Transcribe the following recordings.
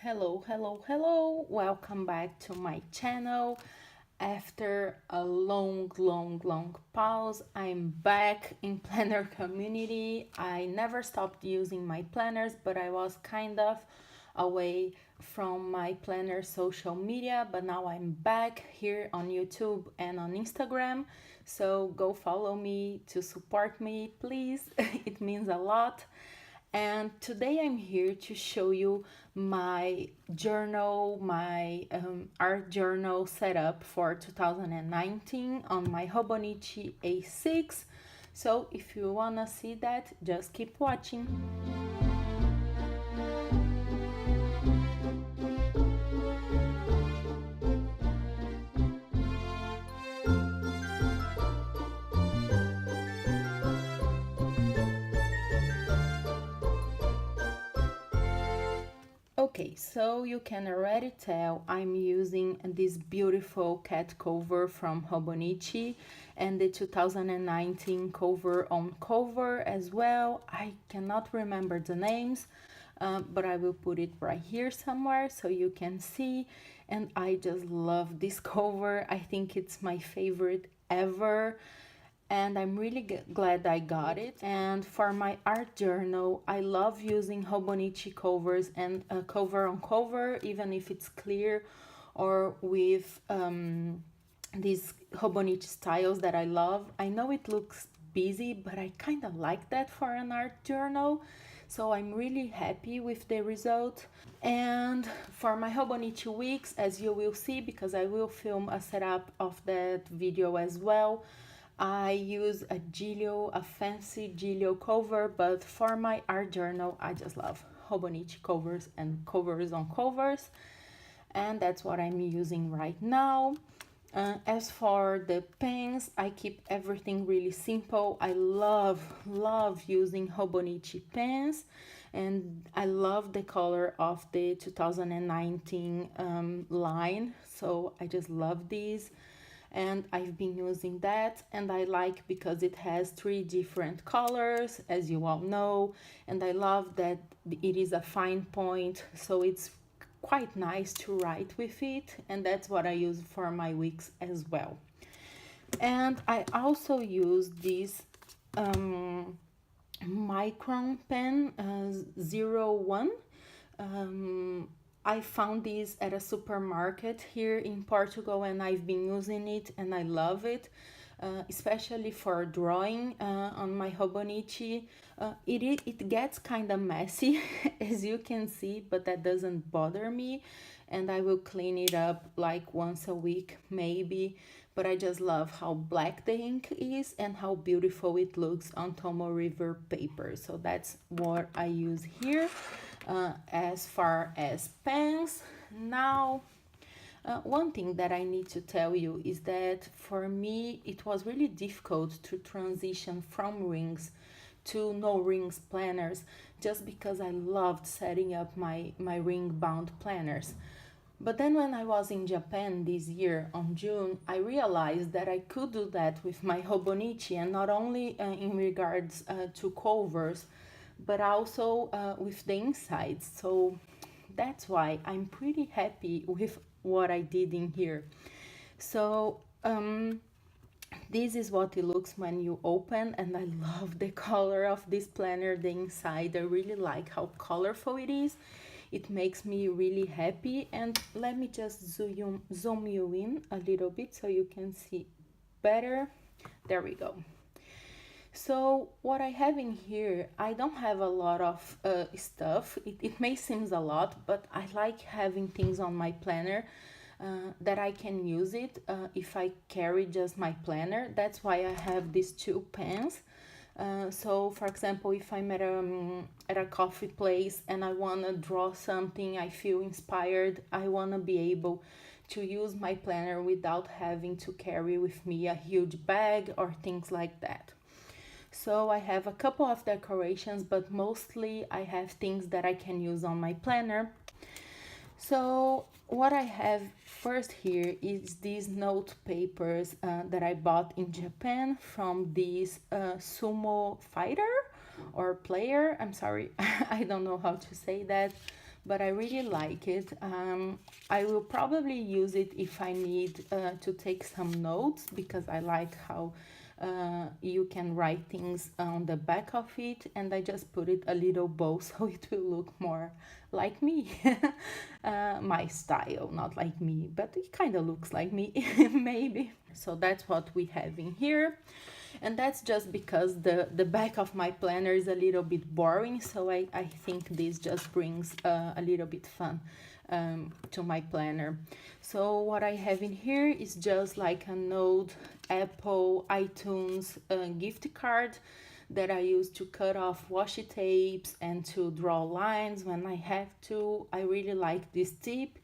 Hello, welcome back to my channel. After a long pause, I'm back in planner community. I never stopped using my planners, but I was kind of away from my planner social media, but now I'm back here on YouTube and on Instagram. So go follow me to support me, please. It means a lot. And today I'm here to show you my journal, my art journal setup for 2019 on my Hobonichi A6. So if you wanna see that, just keep watching. Okay, so you can already tell I'm using this beautiful cat cover from Hobonichi and the 2019 cover on cover as well. I cannot remember the names, but I will put it right here somewhere so you can see. And I just love this cover. I think it's my favorite ever, and I'm really glad I got it. And for my art journal, I love using Hobonichi covers and cover on cover, even if it's clear or with these Hobonichi styles that I love. I know it looks busy, but I kind of like that for an art journal. So I'm really happy with the result. And for my Hobonichi weeks, as you will see, because I will film a setup of that video as well, I use a fancy Giglio cover, but for my art journal, I just love Hobonichi covers and covers on covers, and that's what I'm using right now. As for the pens, I keep everything really simple. I love using Hobonichi pens, and I love the color of the 2019 line, so I just love these. And I've been using that, and I like because it has 3 different colors, as you all know, and I love that it is a fine point, so it's quite nice to write with it, and that's what I use for my weeks as well. And I also use this Micron pen 01. I found this at a supermarket here in Portugal, and I've been using it and I love it, especially for drawing on my Hobonichi. It gets kind of messy as you can see, but that doesn't bother me, and I will clean it up like once a week maybe. But I just love how black the ink is and how beautiful it looks on Tomo River paper. So that's what I use here. As far as pens, now one thing that I need to tell you is that for me it was really difficult to transition from rings to no rings planners, just because I loved setting up my ring bound planners. But then when I was in Japan this year on June, I realized that I could do that with my Hobonichi, and not only in regards to covers, but also with the insides. So that's why I'm pretty happy with what I did in here. So this is what it looks when you open, and I love the color of this planner, the inside. I really like how colorful it is. It makes me really happy. And let me just zoom you in a little bit so you can see better. There we go. So what I have in here, I don't have a lot of stuff. It may seem a lot, but I like having things on my planner that I can use it if I carry just my planner. That's why I have these 2 pens. So for example, if I'm at a coffee place and I want to draw something, I feel inspired, I want to be able to use my planner without having to carry with me a huge bag or things like that. So I have a couple of decorations, but mostly I have things that I can use on my planner. So what I have first here is these note papers that I bought in Japan from this sumo fighter or player. I'm sorry, I don't know how to say that, but I really like it. I will probably use it if I need to take some notes, because I like how you can write things on the back of it, and I just put it a little bow so it will look more like me. My style, not like me, but it kind of looks like me, maybe. So that's what we have in here. And that's just because the back of my planner is a little bit boring, so I think this just brings a little bit fun to my planner. So what I have in here is just like an old Apple iTunes gift card that I use to cut off washi tapes and to draw lines when I have to. I really like this tip,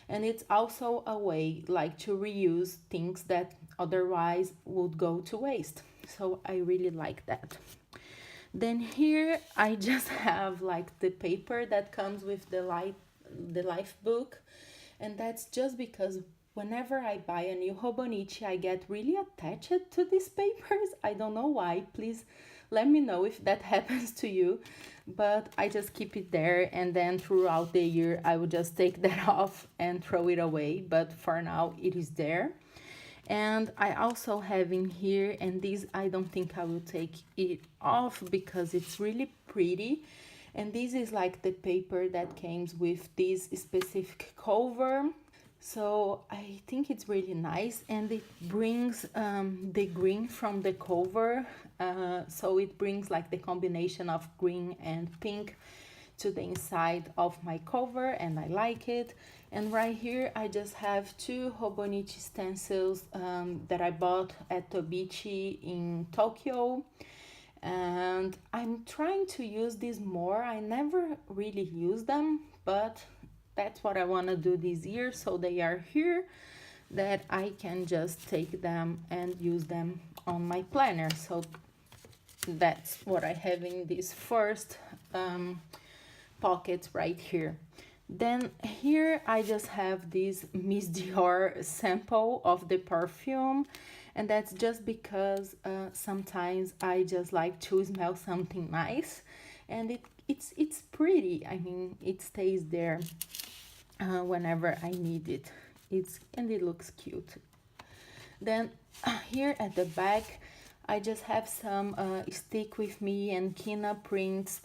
and it's also a way like to reuse things that otherwise would go to waste. So I really like that. Then here I just have like the paper that comes with the life book, and that's just because whenever I buy a new Hobonichi, I get really attached to these papers. I don't know why. Please let me know if that happens to you. But I just keep it there, and then throughout the year I will just take that off and throw it away. But for now it is there. And I also have in here, and this I don't think I will take it off because it's really pretty. And this is like the paper that came with this specific cover. So I think it's really nice, and it brings the green from the cover. So it brings like the combination of green and pink to the inside of my cover, and I like it. And right here I just have two Hobonichi stencils that I bought at Hobonichi in Tokyo, and I'm trying to use these more. I never really use them, but that's what I want to do this year, so they are here that I can just take them and use them on my planner. So that's what I have in this first pocket right here. Then here I just have this Miss Dior sample of the perfume, and that's just because sometimes I just like to smell something nice, and it's pretty. I mean, it stays there whenever I need it. And it looks cute. Then here at the back I just have some Stick With Me and Kina Prints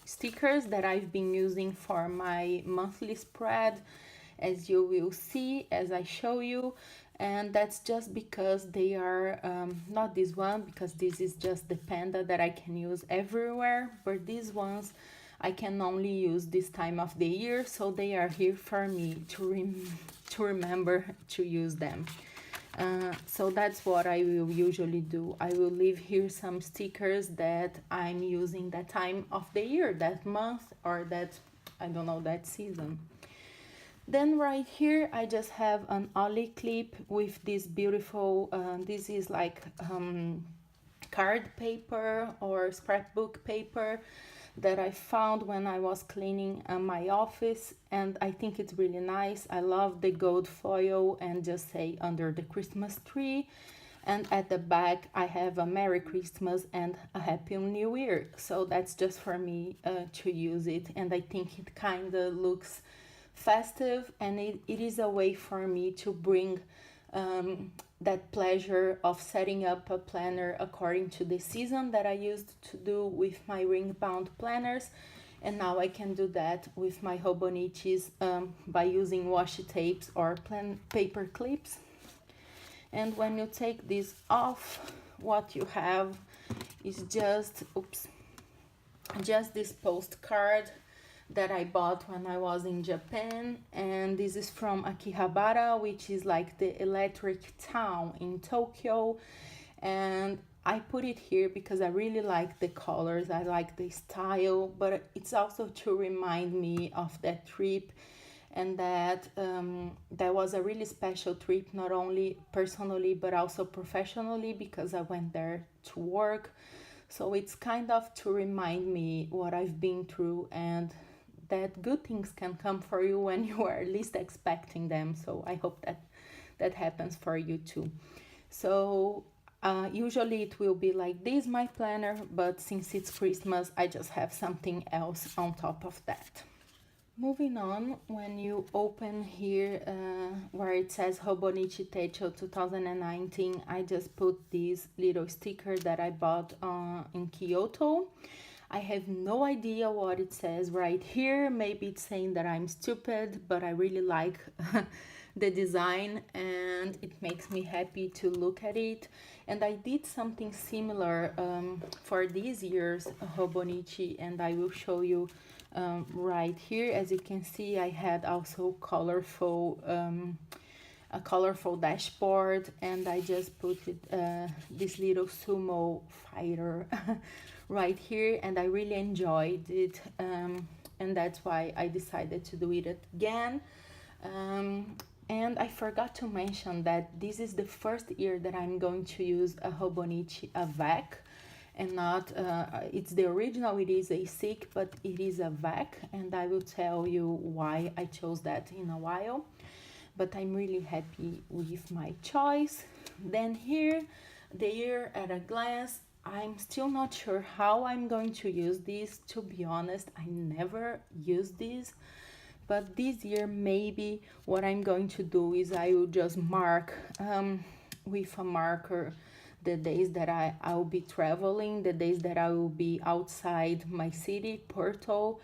stickers that I've been using for my monthly spread, as you will see as I show you. And that's just because they are not this one, because this is just the panda that I can use everywhere, but these ones I can only use this time of the year, so they are here for me to remember to use them. So that's what I will usually do. I will leave here some stickers that I'm using that time of the year, that month, or that, I don't know, that season. Then right here I just have an ollie clip with this beautiful, this is like card paper or scrapbook paper that I found when I was cleaning my office, and I think it's really nice. I love the gold foil and just say under the Christmas tree, and at the back I have a Merry Christmas and a Happy New Year. So that's just for me to use it, and I think it kind of looks festive, and it is a way for me to bring that pleasure of setting up a planner according to the season that I used to do with my ring bound planners, and now I can do that with my Hobonichis by using washi tapes or paper clips. And when you take this off, what you have is just this postcard that I bought when I was in Japan, and this is from Akihabara, which is like the electric town in Tokyo. And I put it here because I really like the colors, I like the style, but it's also to remind me of that trip, and that that was a really special trip, not only personally but also professionally, because I went there to work. So it's kind of to remind me what I've been through, and that good things can come for you when you are least expecting them. So I hope that happens for you too. So usually it will be like this, my planner, but since it's Christmas, I just have something else on top of that. Moving on, when you open here where it says Hobonichi Techo 2019, I just put this little sticker that I bought in Kyoto. I have no idea what it says right here. Maybe it's saying that I'm stupid, but I really like the design and it makes me happy to look at it. And I did something similar for this year's Hobonichi, and I will show you right here. As you can see, I had also colorful a colorful dashboard, and I just put it, this little sumo fighter right here, and I really enjoyed it, and that's why I decided to do it again. And I forgot to mention that this is the first year that I'm going to use a Hobonichi Avec, and not it's the original. It is a SICK, but it is a VAC, and I will tell you why I chose that in a while. But I'm really happy with my choice. Then here, the year at a glance. I'm still not sure how I'm going to use this. To be honest, I never use this, but this year maybe what I'm going to do is I will just mark with a marker the days that I'll be traveling, the days that I will be outside my city, Porto.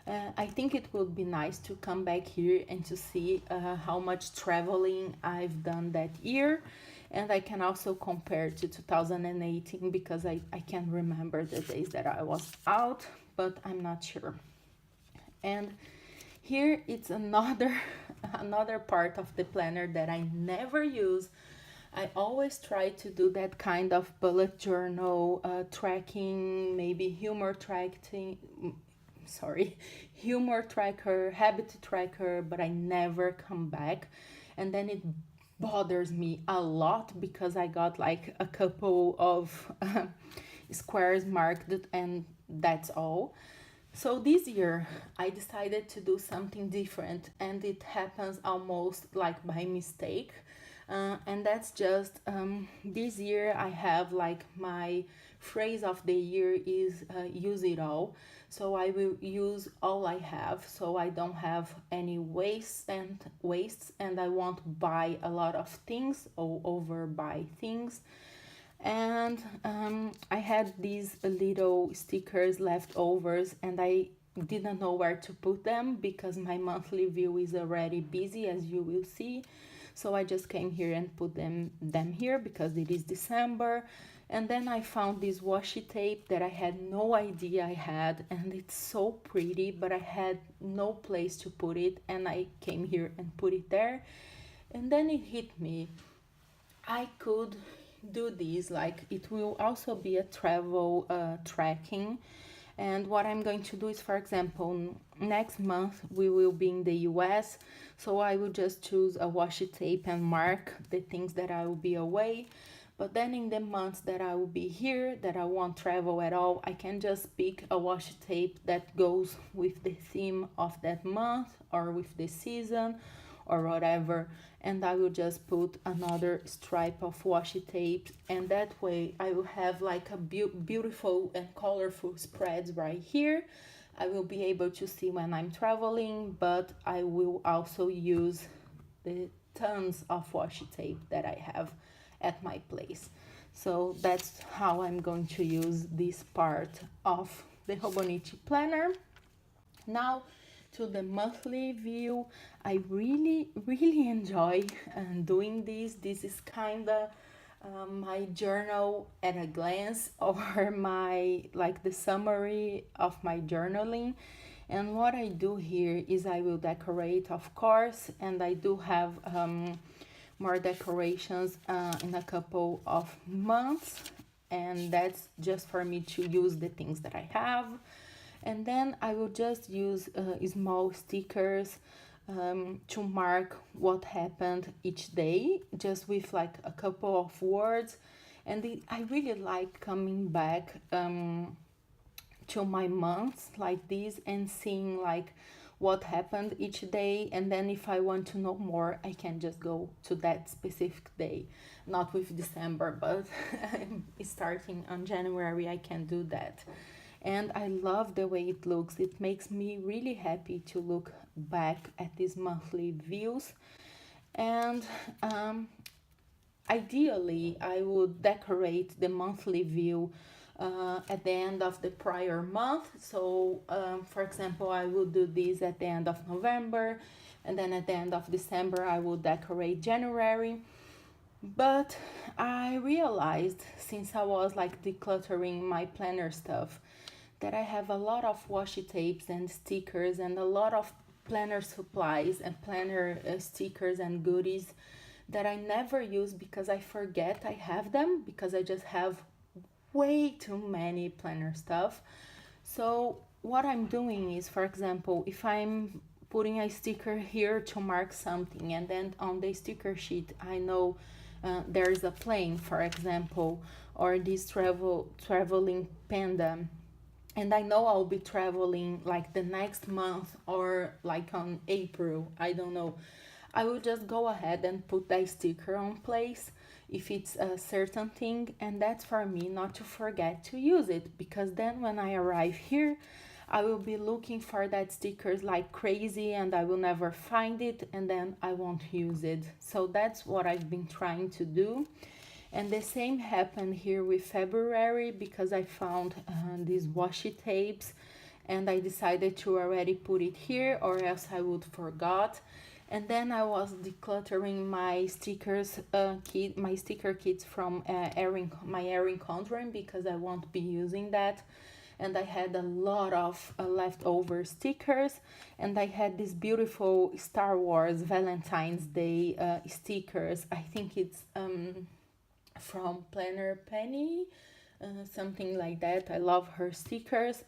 I think it would be nice to come back here and to see how much traveling I've done that year. And I can also compare to 2018 because I can remember the days that I was out, but I'm not sure. And here it's another another part of the planner that I never use. I always try to do that kind of bullet journal tracking, maybe humor tracker, habit tracker, but I never come back. And then it bothers me a lot because I got like a couple of squares marked and that's all. So this year I decided to do something different, and it happens almost like by mistake. And that's just this year I have like my phrase of the year is use it all. So I will use all I have, so I don't have any wastes, and I won't buy a lot of things or overbuy things. And I had these little stickers leftovers, and I didn't know where to put them because my monthly view is already busy, as you will see. So I just came here and put them here because it is December. And then I found this washi tape that I had no idea I had, and it's so pretty, but I had no place to put it, and I came here and put it there. And then it hit me, I could do this, like it will also be a travel tracking. And what I'm going to do is, for example, next month we will be in the US, so I will just choose a washi tape and mark the things that I will be away. But then in the months that I will be here, that I won't travel at all, I can just pick a washi tape that goes with the theme of that month or with the season or whatever, and I will just put another stripe of washi tape, and that way I will have like a beautiful and colorful spreads right here. I will be able to see when I'm traveling, but I will also use the tons of washi tape that I have at my place. So that's how I'm going to use this part of the Hobonichi planner. Now to the monthly view, I really enjoy doing this. This is kind of my journal at a glance, or my like the summary of my journaling. And what I do here is I will decorate, of course, and I do have more decorations in a couple of months, and that's just for me to use the things that I have. And then I will just use small stickers to mark what happened each day, just with like a couple of words. And I really like coming back to my months like this and seeing like what happened each day. And then if I want to know more, I can just go to that specific day, not with December, but starting on January I can do that. And I love the way it looks. It makes me really happy to look back at these monthly views. And ideally, I would decorate the monthly view at the end of the prior month. So, for example, I would do this at the end of November, and then at the end of December, I would decorate January. But I realized, since I was like decluttering my planner stuff, that I have a lot of washi tapes and stickers and a lot of planner supplies and planner stickers and goodies that I never use because I forget I have them, because I just have way too many planner stuff. So what I'm doing is, for example, if I'm putting a sticker here to mark something, and then on the sticker sheet I know there's a plane, for example, or this traveling panda, and I know I'll be traveling like the next month or like on April, I don't know, I will just go ahead and put that sticker on place if it's a certain thing, and that's for me not to forget to use it, because then when I arrive here, I will be looking for that stickers like crazy and I will never find it, and then I won't use it. So that's what I've been trying to do. And the same happened here with February, because I found these washi tapes and I decided to already put it here, or else I would forgot. And then I was decluttering my stickers my sticker kits from my Erin Condren, because I won't be using that. And I had a lot of leftover stickers, and I had this beautiful Star Wars Valentine's Day stickers. I think it's from Planner Penny, something like that. I love her stickers,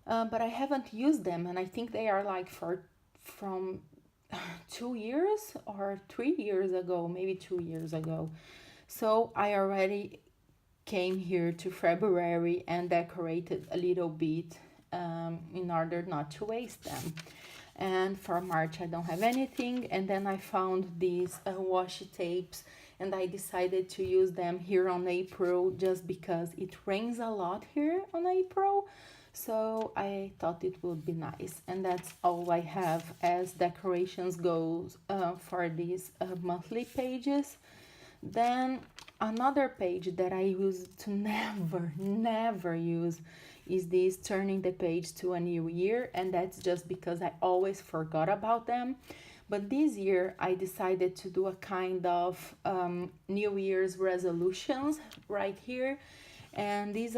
but I haven't used them, and I think they are like from 2 years or 3 years ago, maybe 2 years ago. So I already came here to February and decorated a little bit in order not to waste them. And for March I don't have anything, and then I found these washi tapes, and I decided to use them here on April just because it rains a lot here on April. So I thought it would be nice, and that's all I have as decorations goes for these monthly pages. Then another page that I used to never use is this turning the page to a new year, and that's just because I always forgot about them. But this year I decided to do a kind of New Year's resolutions right here. And these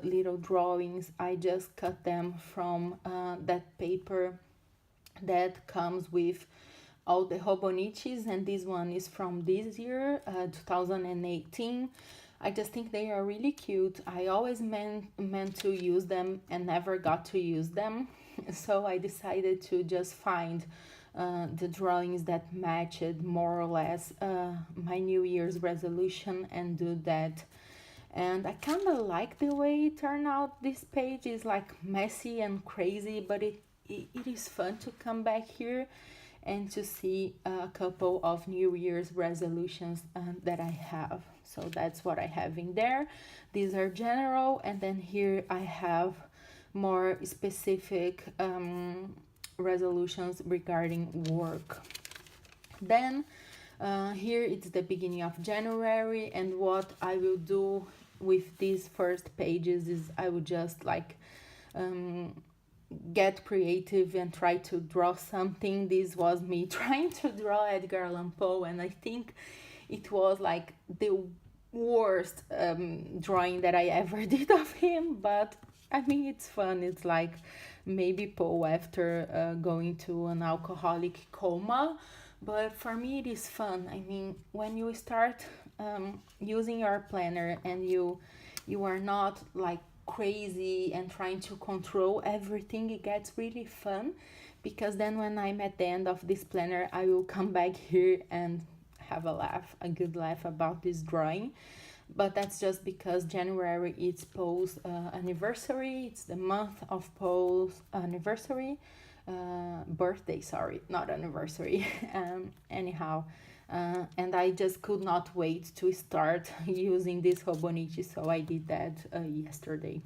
little drawings, I just cut them from that paper that comes with all the Hobonichis, and this one is from this year, 2018. I just think they are really cute. I always meant to use them and never got to use them. So I decided to just find the drawings that matched more or less my New Year's resolution and do that. And I kind of like the way it turned out. This page is like messy and crazy, but it is fun to come back here and to see a couple of New Year's resolutions that I have. So that's what I have in there. These are general, and then here I have more specific resolutions regarding work. Then here it's the beginning of January, and what I will do with these first pages is I would just like get creative and try to draw something. This was me trying to draw Edgar Allan Poe, and I think it was like the worst drawing that I ever did of him, but I mean it's fun. It's like maybe Poe after going to an alcoholic coma, but for me it is fun. I mean, when you start using your planner and you are not like crazy and trying to control everything, it gets really fun, because then when I'm at the end of this planner, I will come back here and have a good laugh about this drawing. But that's just because January is Poe's anniversary. It's the month of Poe's anniversary, birthday, sorry, not anniversary. Anyhow, and I just could not wait to start using this Hobonichi, so I did that yesterday.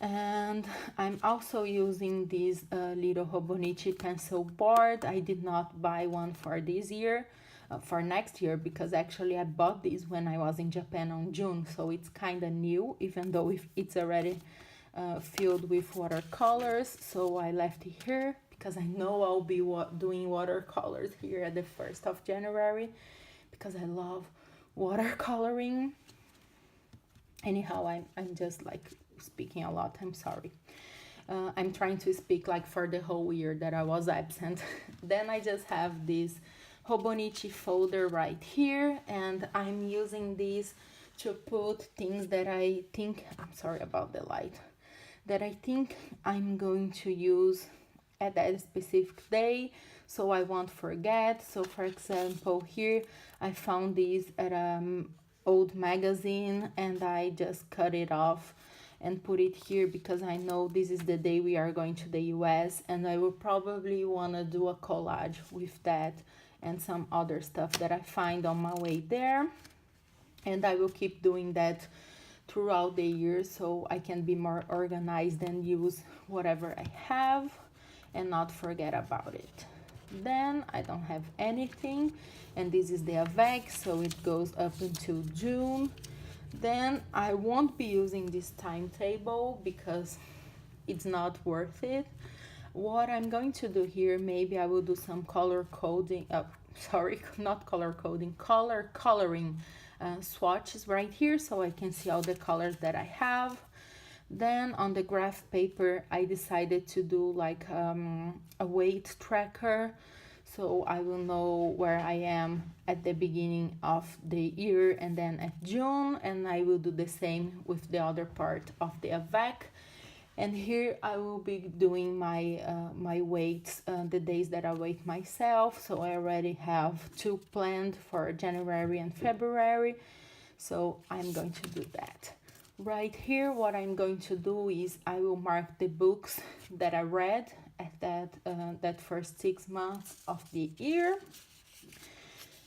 And I'm also using this little Hobonichi pencil board. I did not buy one for this year, for next year, because actually I bought this when I was in Japan on June, so it's kind of new, even though it's already filled with watercolors. So I left it here because I know I'll be doing watercolors here at the 1st of January, because I love watercoloring. Anyhow, I'm just like speaking a lot, I'm sorry. I'm trying to speak like for the whole year that I was absent. Then I just have this Hobonichi folder right here, and I'm using this to put things that I think, I'm sorry about the light, that I think I'm going to use at that specific day, so I won't forget. So for example, here I found this at old magazine, and I just cut it off and put it here because I know this is the day we are going to the US, and I will probably want to do a collage with that and some other stuff that I find on my way there. And I will keep doing that throughout the year so I can be more organized and use whatever I have and not forget about it. Then I don't have anything, and this is the avec, so it goes up until June. Then I won't be using this timetable because it's not worth it. What I'm going to do here, maybe I will do some color coding, sorry, not color coding, color coloring swatches right here so I can see all the colors that I have. Then on the graph paper, I decided to do like a weight tracker, so I will know where I am at the beginning of the year and then at June, and I will do the same with the other part of the avec. And here I will be doing my my weights, the days that I weigh myself. So I already have 2 planned for January and February, so I'm going to do that. Right here, what I'm going to do is I will mark the books that I read at that first 6 months of the year.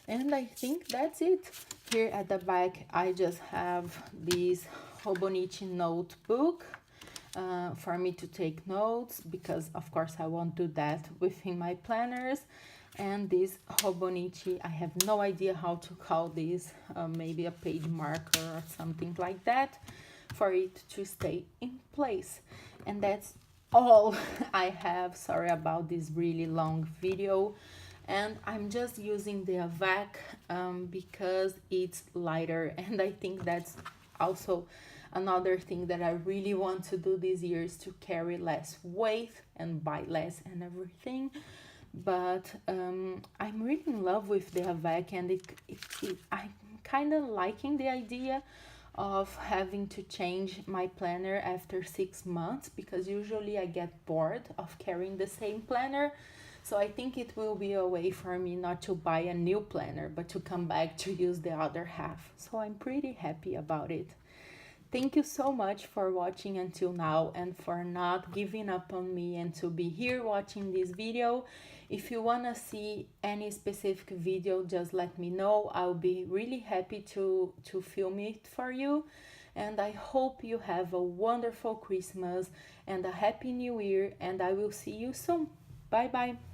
And I think that's it. Here at the back, I just have this Hobonichi notebook for me to take notes, because of course I won't do that within my planners. And this Hobonichi, I have no idea how to call this, maybe a page marker or something like that, for it to stay in place. And that's all I have. Sorry about this really long video. And I'm just using the avec because it's lighter, and I think that's also another thing that I really want to do this year, is to carry less weight and buy less and everything. But I'm really in love with the avec, and I'm kind of liking the idea of having to change my planner after 6 months, because usually I get bored of carrying the same planner. So I think it will be a way for me not to buy a new planner, but to come back to use the other half. So I'm pretty happy about it. Thank you so much for watching until now, and for not giving up on me and to be here watching this video. If you want to see any specific video, just let me know. I'll be really happy to film it for you. And I hope you have a wonderful Christmas and a happy new year, and I will see you soon. Bye bye.